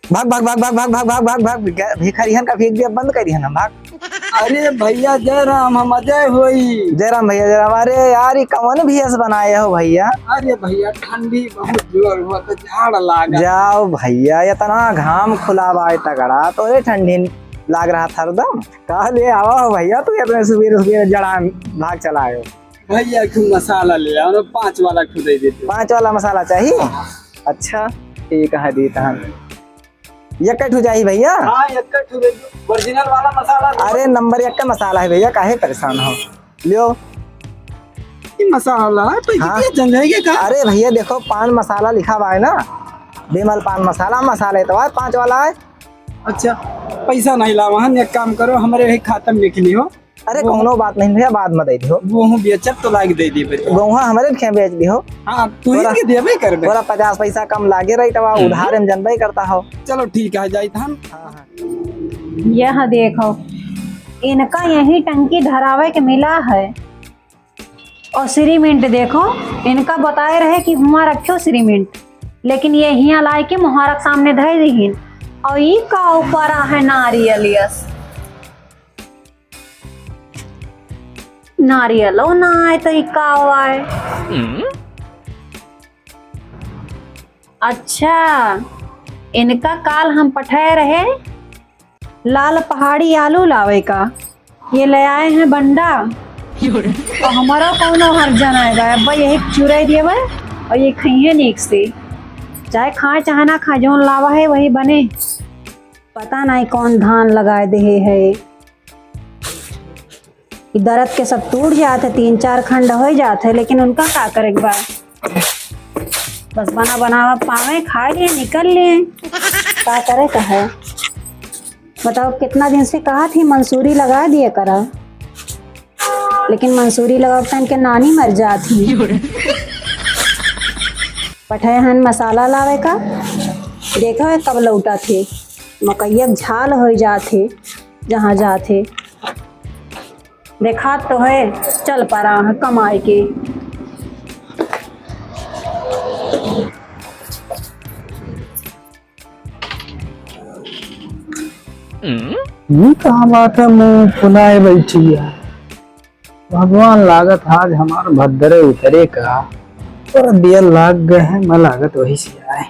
भाग भाग भाग भाग भाग भाग भाग भाग भाग भिखारियन का फेंक दिया, बंद करिए ना, भाग। अरे भैया जय राम, हम अजय होई। जयराम भैया जयराम। अरे यार ये कौन भेष बनाए हो भैया? अरे भैया ठंडी बहुत जोर हुआ तो झाड़ लागा। जाओ भैया, इतना घाम खुला बा तगड़ा, तो ये ठंडी लाग रहा था एकदम। कहा ले आवा हो भैया, तू इतने सुबह सुबह जड़ा भाग चला आयो। भैया क्यों मसाला ले आओ, 5 वाला खुदे देते। 5 वाला मसाला चाहिए? अच्छा ठीक है, देता हम। ये कटू चाहिए भैया? हाँ ओरिजिनल वाला मसाला। अरे नंबर 1 का मसाला है भैया, काहे परेशान हो, लियो। ये मसाला हाँ। चल जाएगा का? अरे भैया देखो, पान मसाला लिखा हुआ है ना, बेमल पान मसाला, मसाला तो 5 वाला है। अच्छा पैसा नहीं लावा हम, एक काम करो हमारे वही खाता में लिख लियो। अरे कोनो बात नहीं भैया, बाद में दे दियो। वो हूँ बेचब तो लाग दे दी। गौहा हमारे खे बेच दियो। हाँ तू ही देबे करबे। थोड़ा 50 पैसा कम लागे रही, तब उधार में जनबे करता हो। चलो ठीक है, जाई हम। यह देखो, इनका यही टंकी धरावे के मिला है। और सीमेंट देखो, इनका बताए रहे कि हुआ रखो सीमेंट, लेकिन ये हिया लाए के मुहारक सामने धर दीन। और ये का ऊपर है नारियलियस, नारियलो ना आए तो का आए। अच्छा इनका काल हम पठाए रहे लाल पहाड़ी आलू लावे का, ये ले आए हैं बंडा। तो हमारा कौनो हर्जन आएगा, अब यही चुराई दिए भाई, और ये खाइए नीक से, चाहे खाए चाहे ना खाए, जो लावा है वही बने। पता नहीं कौन धान लगाए दे है। दर्द के सब टूट जाते, 3-4 खंड हो जाते, लेकिन उनका क्या करे एक बार, बस बना बनावा पावे, खा लिए निकल लिए, क्या करे कहे। बताओ कितना दिन से कहा थी मंसूरी लगा दिए करा, लेकिन मंसूरी लगाता इनके नानी मर जाती। पठाए हन मसाला लावे का, देखा है कब लौटा थे, मकैया झाल हो जाते जहाँ जाते। देखा तो है, चल पड़ा है कमाए के। कहाँ बात है, मुँह फुलाए बैठी है। भगवान लागत आज हमार भद्रे उतरे का, और दिया लाग गए हैं, मैं लागत वही से आए।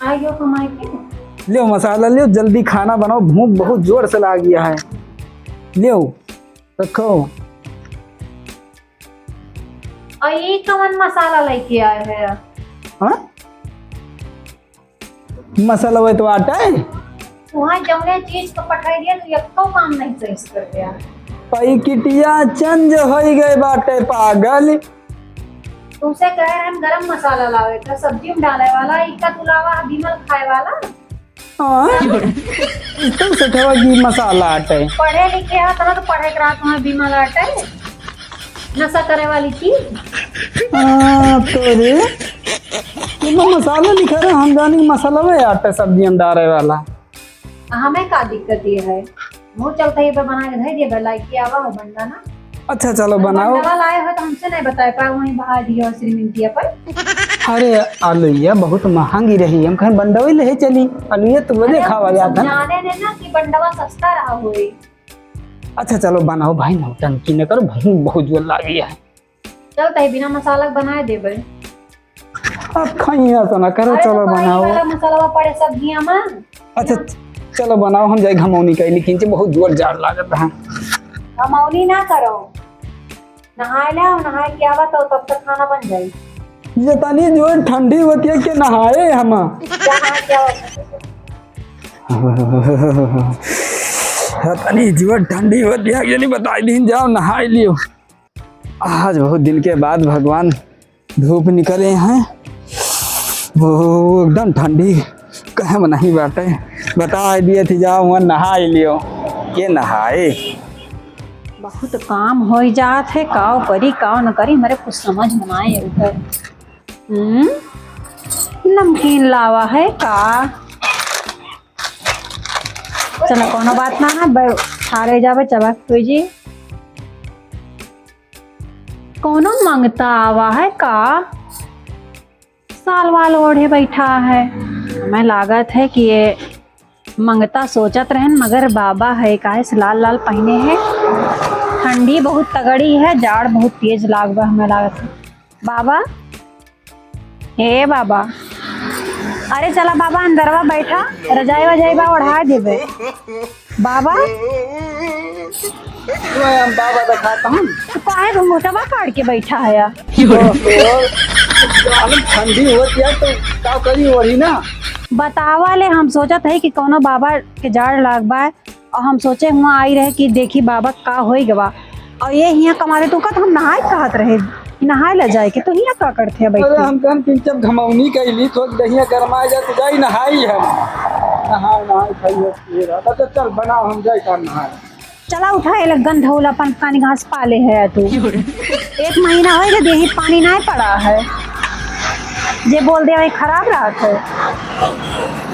आइयो कमाए के, लियो मसाला लियो, जल्दी खाना बनाओ, भूख बहुत जोर से लग गया है। लियो रखो। और ये कौन मसाला लेके आए हैं? हाँ मसाला वही तो आटा है। वहाँ जमने चीज को पठाई दिया तो एक तो काम नहीं सही से कर दिया। पैकिटिया चंज हो गए बाटे पागल। तुमसे कह रहे हैं गरम मसाला लावे का, सब्जी में डाले वाला, इक्का तुलावा बिमल खाए वाला। हाँ तो सठवा की मसाला आटे। पढ़े लिखे है तो पढ़े करा तुम्हें बिमल आटे, नशा करे वाली चीज। हाँ तो रे मसाला लिखा रहे, हम जाने की मसाला वे आटे सब्जी में डाले वाला। हमें का दिक्कत ये है, मुँह चलता ही बना के धर दिया लाइक किया हुआ बंदा ना। अच्छा चलो बनाओ। लाए हो तो हमसे नहीं बताए पा, वहीं बहा दिया सीमेंटिया पर। अरे आलूया बहुत महंगी रही, हम कहीं बंडवा ले चली। आलूया तो बजे खावा गया था। जाने ने ना कि बंडवा सस्ता रहा हुई। अच्छा चलो बनाओ भाई, ना टंकी न करो, भूख बहुत जोर लगी है। चल तही बिना मसाला बनाए देबे। अब खाइए तो ना करो, चलो बनाओ। मसाला पड़े सब्जियां में। अच्छा चलो बनाओ, हम जाए घमौनी कहीं, लेकिन बहुत जोर जार लागत है। घमौनी ना करो, नहाए ले, नहाए के आवा तो तब तक खाना बन जाए। ये तनी जो ठंडी होती है कि नहाए हम। तनी जो ठंडी होती है ये नहीं बताई दिन, जाओ नहाए लियो। आज बहुत दिन के बाद भगवान धूप निकले हैं, वो एकदम ठंडी कहे में नहीं बाटे, बता दिए थी जाओ वहाँ नहाए लियो। ये नहाए बहुत काम हो जात है, काव करी काव न करी, मेरे कुछ समझ में आए उधर। नमकीन लावा है का, चलो कोनो बात ना है, थारे जावे चबक तो जी। कोनो मांगता आवा है का, साल वाल ओढ़े बैठा है। हमें लागत है कि ये मंगता सोचत रहन, मगर बाबा है काहे से लाल लाल पहने है। ठंडी बहुत तगड़ी है, जाड़ बहुत तेज लागबा हमें लागत है। बाबा, हे बाबा, अरे चला बाबा अंदरवा बैठा, रजाई वजाई बा ओढ़ा देबे। बाबा मैं बाबा दिखाता हूँ। तो काहे घुंघटवा काट के बैठा है या? ठंडी होती है तो क्या करी वही ना। बतावा ले, हम सोचत है कि कोनो बाबा के जाड़ लागबा है, और हम सोचे हुआ आई रहे कि देखी बाबा का होई गवा। और ये हियाँ कमारे तो हम नहाए कहत रहे, नहाए ला जाए के, तो हियाँ का करते हैं अरे बैठे। हम कहन पिंचम घमौनी कैली तो दहिया गरमाए जाए तो जाई नहाई है। नहाए खाई है तो चल बनाओ हम जाए कर नहाए। चला उठा ये लगन धौला अपन पानी घास पाले है तू। एक महीना हो गया देही पानी नहीं पड़ा है, जे बोल दे भाई खराब रात है।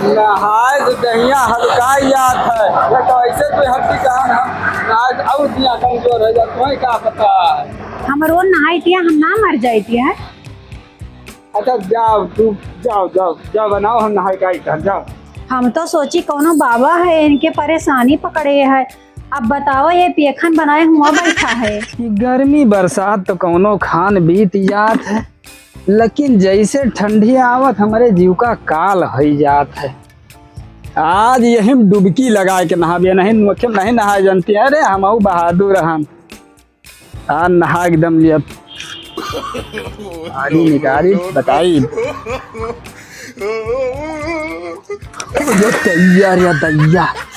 नहाए तो दहिया हल्का याद है, ये तो ऐसे कोई हड्डी कहां हम आज और दिया कमजोर है, तुम्हें क्या पता है। हम रोज नहाई थिया, हम ना मर जाती है। अच्छा जाओ तू, जाओ जाओ जाओ बनाओ हम नहाए का कर जाओ। हम तो सोची कोनो बाबा है इनके परेशानी पकड़े है। अब बताओ ये पेखन बनाए हुआ बैठा है। गर्मी बरसात तो कौनो खान बीत जात है, लेकिन जैसे ठंडी आवत हमारे जीव का काल हो जात है। आज यही डुबकी लगा के नहाबे, नहीं नहीं नहा जानती। अरे हम बहादुर हम आज नहा एकदम लिया आड़ी निकाली बताई जो तैयार या तैयार।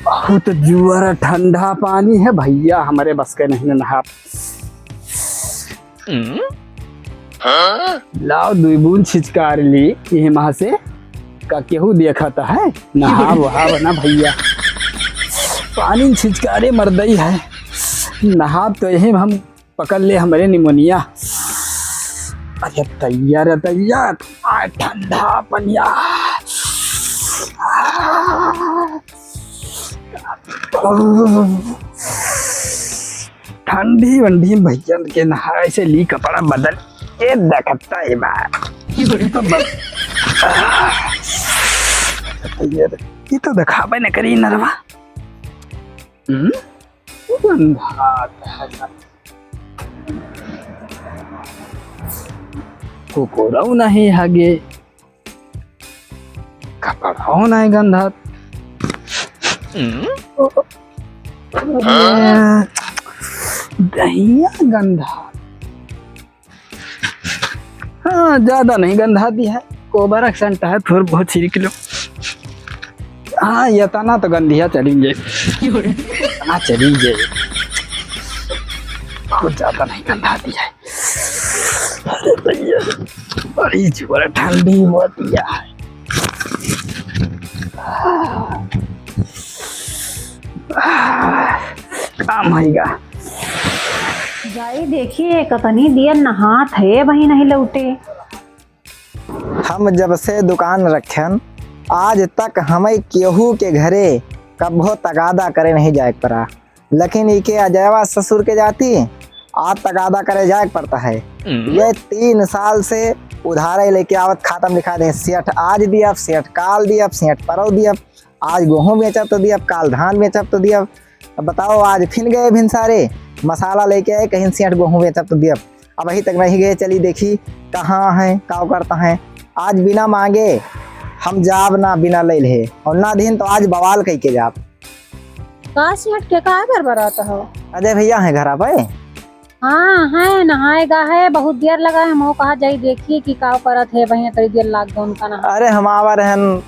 बहुत जुआरा ठंडा पानी है भैया, हमारे बस के नहीं नहा। लाओ दुई बूंद छिचकार ली ये महा से का केहू देखता है। नहा वहा बना भैया, पानी छिचकारे मर्दई है। नहा तो यही हम पकड़ ले हमारे निमोनिया। अरे तैयार तैयार ठंडा पनिया। ठंडी वंडी भैया के नहा से ली कपड़ा बदल ये देखता है बात। ये तो दिखावे न करी नरवा। कुकुराऊ नहीं हागे, कपड़ाओ नहीं गंधा। दहिया गंधा, हाँ ज्यादा नहीं गंधा दी है, कोबर एक्सेंट है थोड़ा बहुत छिड़क लो। हाँ ये तना तो गंधिया चलेंगे, चलेंगे बहुत ज्यादा नहीं गंधा दी है। अरे भैया बड़ी जोर ठंडी होती है। काम होगा। जाई देखिए कतनी दिया नहात है, वही नहीं लौटे। हम जब से दुकान रखन आज तक हमें केहू के घरे कभो तगादा करे नहीं जाए पड़ा, लेकिन इके अजयवा ससुर के जाती आज तगादा करे जाए पड़ता है। ये 3 साल से उधारे लेके आवत खातम लिखा दे। सेठ आज दियब, सेठ काल दियब, सेठ परव दियब। आज गेहूँ बेचब तो दियब, काल धान बेचब तो दियब। अब बताओ आज फिर गए भिनसारे मसाला लेके आए, कहीं सेठ गेहूँ बेचब तो दियब। अब अभी तक नहीं गए, चली देखी कहाँ है का करता है। आज बिना मांगे हम जाब ना, बिना ले ले और ना दिन तो आज बवाल कह के जाब। का सेठ के का गड़बड़ाता हो? अजय भैया है घर पे? हाँ है, नहाएगा है, बहुत देर लगा है। हम कहा जाई देखिए कि का करत है, वही तरी देर लाग गो उनका नहा। अरे हम आवा रहन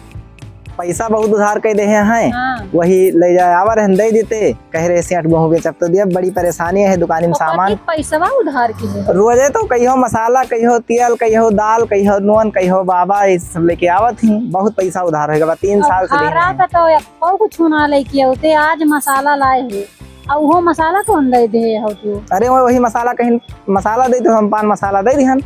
पैसा बहुत उधार कह दे हैं, हाँ। वही ले जाए आवा रहन दे देते, कह रहे सेठ गेहूँ बेचब तो दिया। बड़ी परेशानी है दुकान में सामान पैसा उधार की है। रोजे तो कहियो मसाला, कहियो तेल, कहियो दाल, कहियो नून, कहियो बाबा ये सब लेके आवत ही। बहुत पैसा उधार होगा 3 साल से तो कुछ ना लेके होते। आज मसाला लाए है और वो मसाला कौन दे दे हो तू? अरे वही मसाला कहीं मसाला दे तो हम पान मसाला दे दिहन।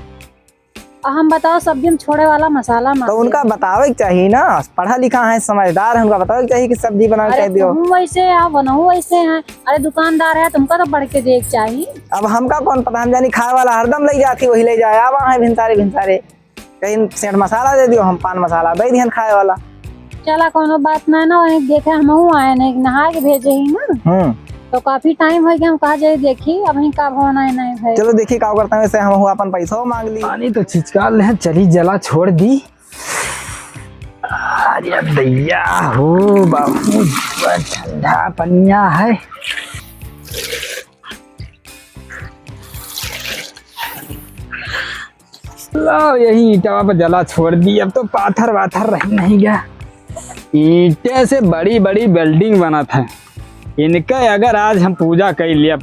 हम बताओ सब्जी में छोड़े वाला मसाला तो उनका बतावे चाहिए ना, पढ़ा लिखा है, समझदार है, उनका बतावे चाहिए कि सब्जी बना के दियो। वैसे है बनहु वैसे है। अरे दुकानदार है, तुमका तो बढ़ के देख चाहिए। अब हमका कौन पता, हम जानी खाए वाला हरदम ले जाती वही ले जाए। आवा है भिनसारे भिनसारे कहीं सेंट मसाला दे दियो, हम पान मसाला दे दिहन खाए वाला। चला कोनो बात ना ना, वहीं देखे हम आए नहीं नहा के भेजे ही ना, तो काफी टाइम हो गया, हम कहा जाए देखी अब ही का होना है नहीं भाई। चलो देखिए का करता है, हम हुआ अपन पैसा मांग ली। पानी तो छिचका ले, चली जला छोड़ दी। अरे दैया हो बाबू, ठंडा पनिया है। लो यही ईटा पर जला छोड़ दी, अब तो पाथर वाथर रह नहीं गया। ईंटे से बड़ी बड़ी बिल्डिंग बना था, इनका अगर आज हम पूजा कर लिया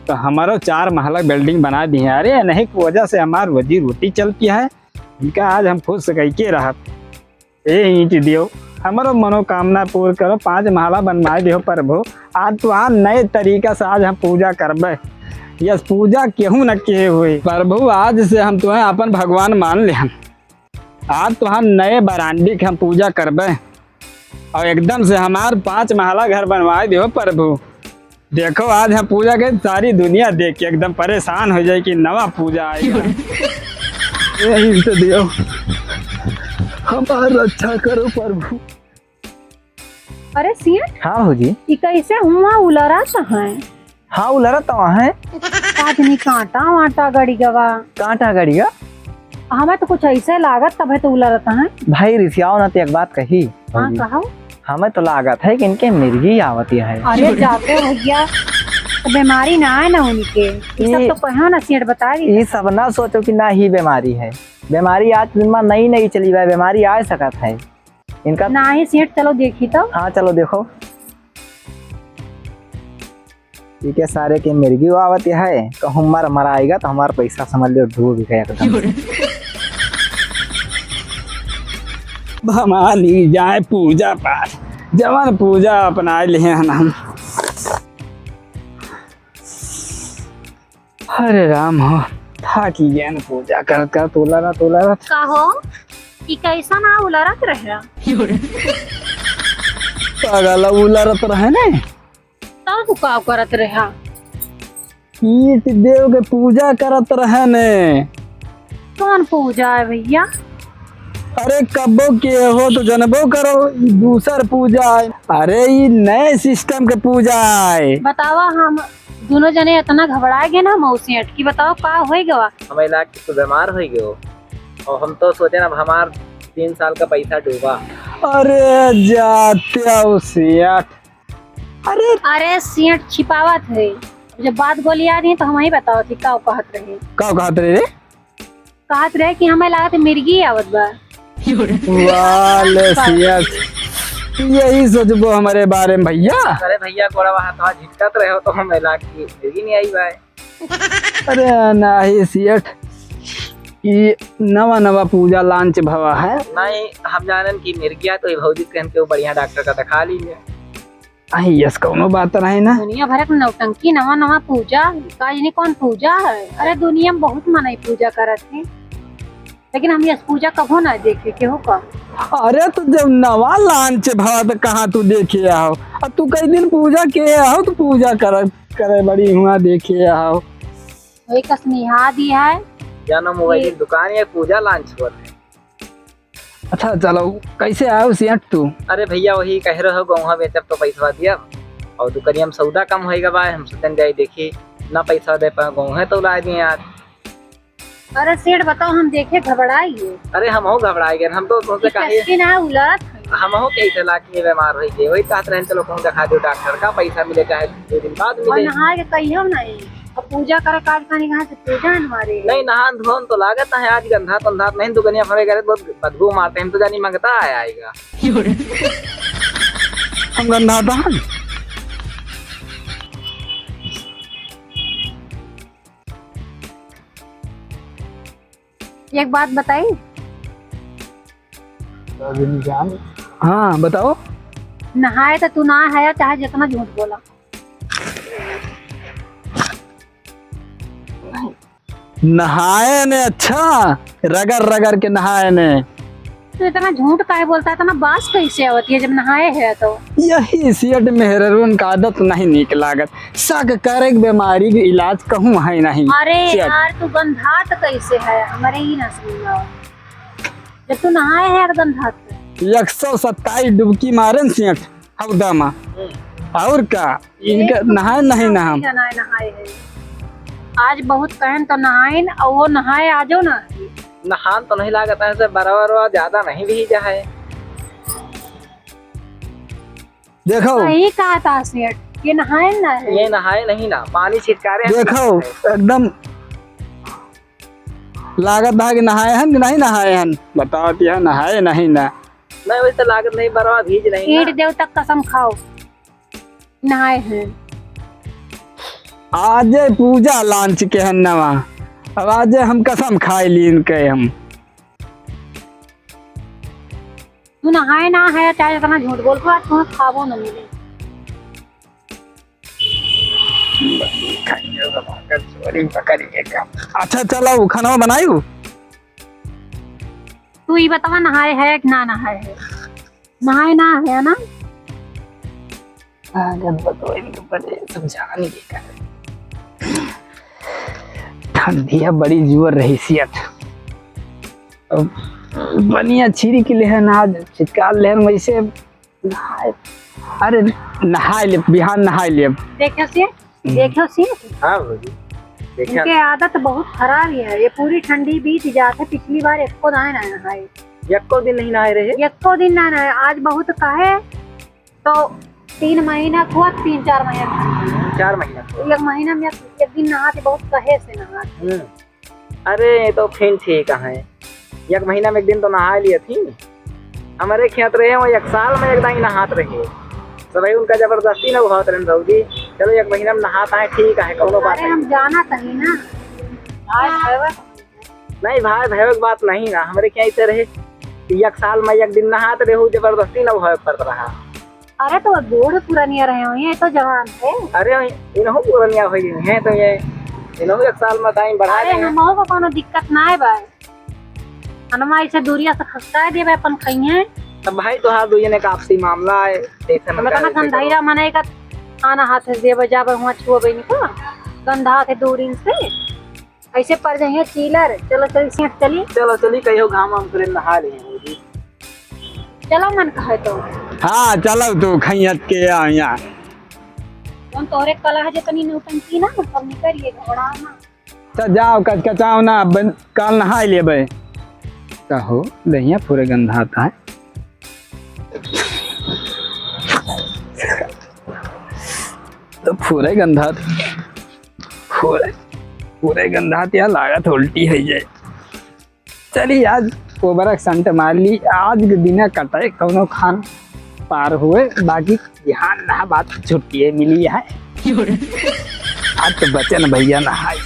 तो हमारा 4 महला बिल्डिंग बना दी है। अरे नहीं की वजह से हमार रोजी रोटी चलती है, इनका आज हम खुश कह के रहा। ए ईंट दियो, हमारो मनोकामना पूर्ण करो, 5 महला बनवा दियो प्रभु। आज तो नए तरीका से आज हम पूजा करबे। यस पूजा केहू न के हुई प्रभु, आज से हम तुम्हें अपन भगवान मान ले। आज तो हम नए बरांडी के हम पूजा करबे और एकदम से हमार 5 महला घर बनवा दियो प्रभु। देखो आज हम पूजा के सारी दुनिया देख के एकदम परेशान हो जाए कि नवा पूजा आएगा। यही तो दियो, हमारा रक्षा करो प्रभु। अरे सिया, हाँ भौजी। ये कैसे हुआ उलरा है? हाँ उलरा तो है, आदमी कांटा वाटा गड़ी गवा, कांटा गड़िया। हमें तो कुछ ऐसे लागत तब है तो उलरता है भाई रिसियाओ ना तो एक बात कही, हाँ कहो। हमें तो लागत है कि इनके मिर्गी आवती है। अरे जाते भैया, तो बीमारी ना है ना उनके, ये सब तो कहो ना सेठ बता दी। ये सब ना सोचो कि ना ही बीमारी है, बीमारी आज दिन में नई नई चली हुई बीमारी आ सकत है इनका। ना ही सेठ, चलो देखी तो। हाँ चलो देखो, ठीक है सारे के मिर्गी आवती है, कहूँ मर मराएगा तो हमारा पैसा समझ लो डूब गया एकदम। भमानी जाए पूजा पाठ, जवन पूजा अपना लिए हम। हरे राम हो, थाकी गया न पूजा कर कर, तोला का हो ये कैसा ना उलरत रहे? पागल उलरत रहे ने, तब तू का करत रहा? ईट देव के पूजा करत रहे ने। कौन पूजा है भैया? अरे कब्बो के हो तो जनबो करो, दूसर पूजा है। अरे ये नए सिस्टम के पूजा है। बतावा, हम दोनों जने इतना घबरा गए ना मौसी की, बताओ का हो गवा? हम इलाज तो बीमार हो गए और हम तो सोचे ना हमार 3 साल का पैसा डूबा। अरे जाते सियाट, अरे सेठ छिपावत है, जब बात बोली आ रही तो हम ही बताओ थी का कहत रहे। का कहत रहे? कहत रहे कि हमें लागत मिर्गी आवत बा। वाले सियाट, यही सोचबो हमारे बारे में भैया। अरे भैया गोड़ा वहाँ तो झिटकत रहे हो तो हम इलाज की मिर्गी नहीं आई भाई। अरे नहीं सियाट, ये नवा नवा पूजा लॉन्च भवा है। नहीं हम जानन की मिर्गिया तो भौजी कहन के बढ़िया डॉक्टर का दिखा लीजिए। यस कौनो बात नहीं ना, दुनिया भर के नौटंकी नवा नवा पूजा, काजनी कौन पूजा है? अरे दुनिया में बहुत मनाई पूजा करत है, लेकिन हम यस पूजा कभो ना देखे के हो का। अरे तो जब नवा लॉन्च भवा तो कहाँ तू देखे आओ, अब तू कई दिन पूजा के आओ तो पूजा करे बड़ी हुआ देखे आओ। वही कसनिहा दी है, जानो मोबाइल की दुकान या पूजा लॉन्च हुआ है। अच्छा चलो, कैसे आओ सियाट तू? अरे भैया वही कह रहे हो गौहा बेचब तो पैसा दिया और दुकानिया में सौदा कम होएगा भाई, हम सोचन जाए देखी ना पैसा दे पा गौहे तो ला दिए यार। अरे सेठ बताओ, हम देखे घबराइए। अरे हम हो घबराए गए, हम तो सोचे कहे ना उलट हम हो कैसे लाके बीमार हो गए, वही कहते रहे चलो कहूँ दिखा दो डॉक्टर का, पैसा मिले चाहे 2 दिन बाद और मिले। नहा के कहियो नहीं, और पूजा करे काज खाने कहाँ से पूजा है हमारे? नहीं नहान धोन तो लागत है आज, गंधा तंधा नहीं दुकानिया भरे गए बहुत बदबू मारते हैं, तो जानी मंगता आएगा। हम गंदा दान एक बात बताई, हाँ बताओ। नहाए तो तू ना है चाहे जितना झूठ बोला। नहाए ने? अच्छा रगड़ रगड़ के नहाए ने। तो इतना झूठ काहे बोलता है? इतना बास कैसे आवती है जब नहाए है तो? यही सेठ मेहरून का आदत नहीं निक लागत, शक करे बीमारी के इलाज कहूँ है नहीं। अरे सेठ। यार तू गंधा तो कैसे है हमारे ही ना समझ में आओ। जब तू नहाए है गंधा से 127 डुबकी मारे सेठ हौदा में। और का इनका नहाए नहीं ना हम। नहाए नहाए है आज बहुत कहन तो नहाइन और वो नहाए आजो ना। नहान तो नहीं लागत है से बराबर ज्यादा नहीं भी जाए। देखो सही कहा था सेठ, ये नहाए ना है। ये नहाए नहीं ना, पानी छिटकारे। देखो एकदम लागत है कि नहाए हैं कि नहीं नहाए हैं, बताओ क्या नहाए नहीं ना। नहीं वैसे लागत नहीं, बराबर भीज नहीं ईट ना। देव तक कसम खाओ नहाए हैं। आज पूजा लॉन्च के हैं नवा, अब आज हम कसम खाए ली इनके हम। तू नहाए ना है चाहे जितना झूठ बोल को, आज तुम्हें खाबो न मिले। अच्छा चलो खाना बनायू। तू ये बतावा नहाए है कि ना नहाए है। नहाए ना है ना, समझाने की ठंडी है बड़ी जोर रही सियत। बनिया छिरी के लिए है ना, आज चिटका ले वैसे नहाए। अरे नहाए ले बिहान नहाए ले। देखो सेठ हाँ भौजी देखा। इनके आदत बहुत खराब है। ये पूरी ठंडी बीत जाते, पिछली बार एको दाए ना नहाए, एको दिन नहीं नहाए रहे। एको दिन ना नहाए। आज बहुत कहे तो 3 महीना हुआ, 3-4 महीना 4 महीना। 1 महीना में एक दिन नहाते, बहुत कहे से नहाते। अरे ये तो फिर ठीक है, 1 महीना में 1 दिन तो नहा लिए थी। हमारे खेत रहे वो 1 साल में 1 दिन नहात रहे। सभी उनका जबरदस्ती ना बहुत रहे भौजी। चलो 1 महीना में नहाता है, ठीक है, कोनो बात अरे हम जाना कहीं ना नहीं। भाई भैया बात नहीं ना, हमारे क्या ऐसे रहे 1 साल में 1 दिन नहाते रहे, जबरदस्ती ना भय पड़ रहा। अरे तो बूढ़ पुरानिया रहे हो, ये तो जवान है। अरे इनहु पुरानिया हो गई है तो ये इनहु 1 साल में टाइम बढ़ा अरे देंगे। हमहू को कोनो दिक्कत ना है भाई, हनुमा ऐसे दूरिया से खसका देवे अपन खइए। तब भाई तो हाथ दुई ने का आपसी मामला है, जैसे हमें कहना गंधाईरा मने का खाना हाथ से देवे जावे हुआ छुवे नहीं को गंधा के दूरी से ऐसे पड़ जाइए चीलर। चलो चल सेठ चली, चलो चली कहियो घाम हम करे नहा लिए भौजी। चलो मन कहे तो हाँ चलो तू खैयत के आया। तुम तोरे कला है जितनी नौटंकी ना सब निकलिए घोड़ा ना। तो जाओ कचकचाओ ना, कल नहा लेबे। कहो दहिया पूरे गंधा आता है। तो पूरे गंधा पूरे गंधा त्या लागत उल्टी है जाए। चलिए आज कोबरक संट मार ली, आज के दिन कटे कौनो खान पार हुए, बाकी ध्यान ना बात छुट्टी मिली है। आज तो बचन भैया नहाए।